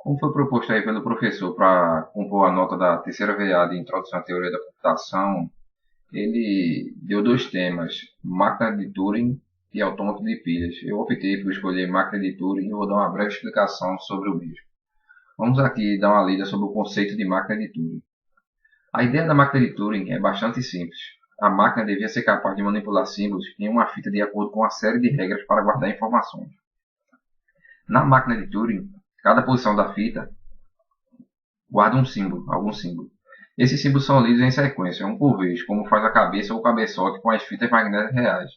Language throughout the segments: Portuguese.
Como foi proposto aí pelo professor para compor a nota da terceira VA de Introdução à Teoria da Computação, ele deu dois temas, máquina de Turing e autômato de pilhas. Eu optei por escolher máquina de Turing e vou dar uma breve explicação sobre o mesmo. Vamos aqui dar uma lida sobre o conceito de máquina de Turing. A ideia da máquina de Turing é bastante simples. A máquina devia ser capaz de manipular símbolos em uma fita de acordo com uma série de regras para guardar informações. Na máquina de Turing, cada posição da fita guarda um símbolo, algum símbolo. Esses símbolos são lidos em sequência, um por vez, como faz a cabeça ou o cabeçote com as fitas magnéticas reais.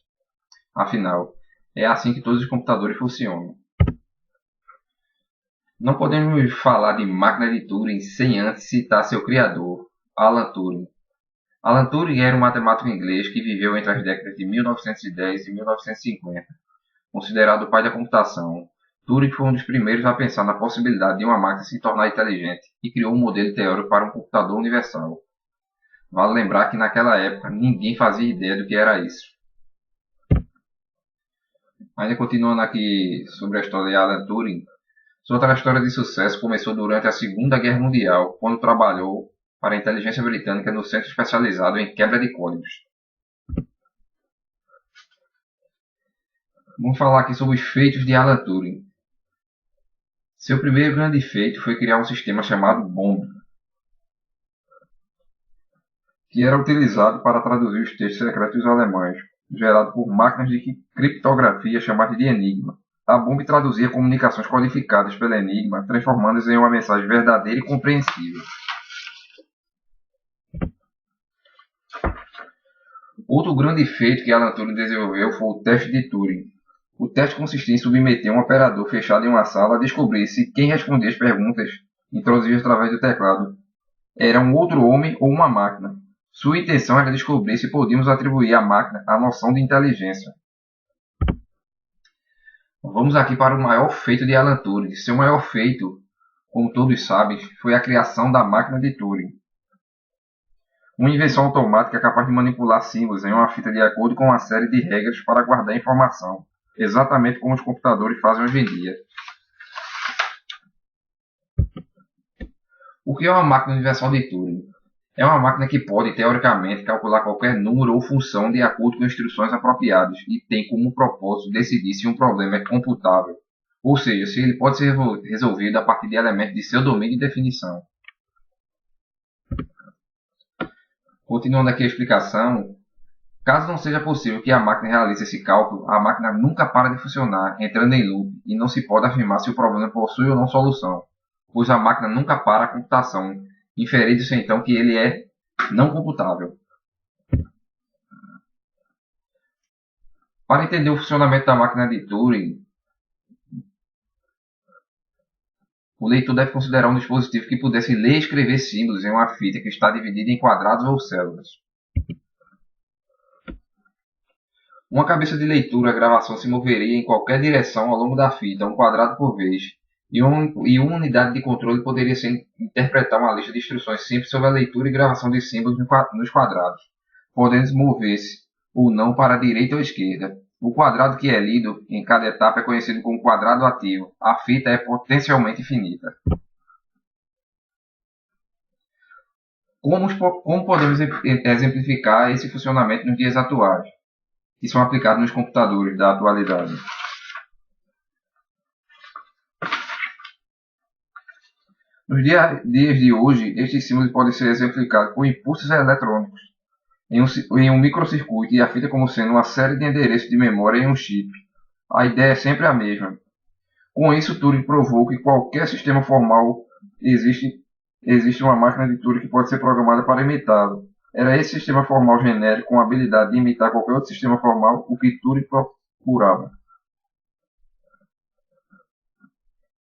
Afinal, é assim que todos os computadores funcionam. Não podemos falar de máquina de Turing sem antes citar seu criador, Alan Turing. Alan Turing era um matemático inglês que viveu entre as décadas de 1910 e 1950. Considerado o pai da computação, Turing foi um dos primeiros a pensar na possibilidade de uma máquina se tornar inteligente e criou um modelo teórico para um computador universal. Vale lembrar que naquela época ninguém fazia ideia do que era isso. Ainda continuando aqui sobre a história de Alan Turing, sua trajetória de sucesso começou durante a Segunda Guerra Mundial, quando trabalhou para a inteligência britânica no centro especializado em quebra de códigos. Vamos falar aqui sobre os feitos de Alan Turing. Seu primeiro grande feito foi criar um sistema chamado BOMB, que era utilizado para traduzir os textos secretos alemães, gerado por máquinas de criptografia chamadas de Enigma. A BOMB traduzia comunicações codificadas pelo Enigma, transformando-as em uma mensagem verdadeira e compreensível. Outro grande feito que Alan Turing desenvolveu foi o teste de Turing. O teste consistia em submeter um operador fechado em uma sala a descobrir se quem respondia as perguntas introduzidas através do teclado era um outro homem ou uma máquina. Sua intenção era descobrir se podíamos atribuir à máquina a noção de inteligência. Vamos aqui para o maior feito de Alan Turing. Seu maior feito, como todos sabem, foi a criação da máquina de Turing. Uma invenção automática capaz de manipular símbolos em uma fita de acordo com uma série de regras para guardar informação, exatamente como os computadores fazem hoje em dia. O que é uma máquina universal de Turing? É uma máquina que pode, teoricamente, calcular qualquer número ou função de acordo com instruções apropriadas e tem como propósito decidir se um problema é computável, ou seja, se ele pode ser resolvido a partir de elementos de seu domínio de definição. Continuando aqui a explicação, caso não seja possível que a máquina realize esse cálculo, a máquina nunca para de funcionar, entrando em loop, e não se pode afirmar se o problema possui ou não solução, pois a máquina nunca para a computação, inferindo-se então que ele é não computável. Para entender o funcionamento da máquina de Turing, o leitor deve considerar um dispositivo que pudesse ler e escrever símbolos em uma fita que está dividida em quadrados ou células. Uma cabeça de leitura, a gravação se moveria em qualquer direção ao longo da fita, um quadrado por vez, e uma unidade de controle poderia ser interpretar uma lista de instruções simples sobre a leitura e gravação de símbolos nos quadrados, podendo mover-se ou não para a direita ou esquerda. O quadrado que é lido em cada etapa é conhecido como quadrado ativo. A fita é potencialmente infinita. Como podemos exemplificar esse funcionamento nos dias atuais, que são aplicados nos computadores da atualidade? Nos dias de hoje, estes símbolos podem ser exemplificados por impulsos eletrônicos em um microcircuito e a fita como sendo uma série de endereços de memória em um chip. A ideia é sempre a mesma. Com isso, Turing provou que qualquer sistema formal existe uma máquina de Turing que pode ser programada para imitá-lo. Era esse sistema formal genérico com a habilidade de imitar qualquer outro sistema formal o que Turing procurava.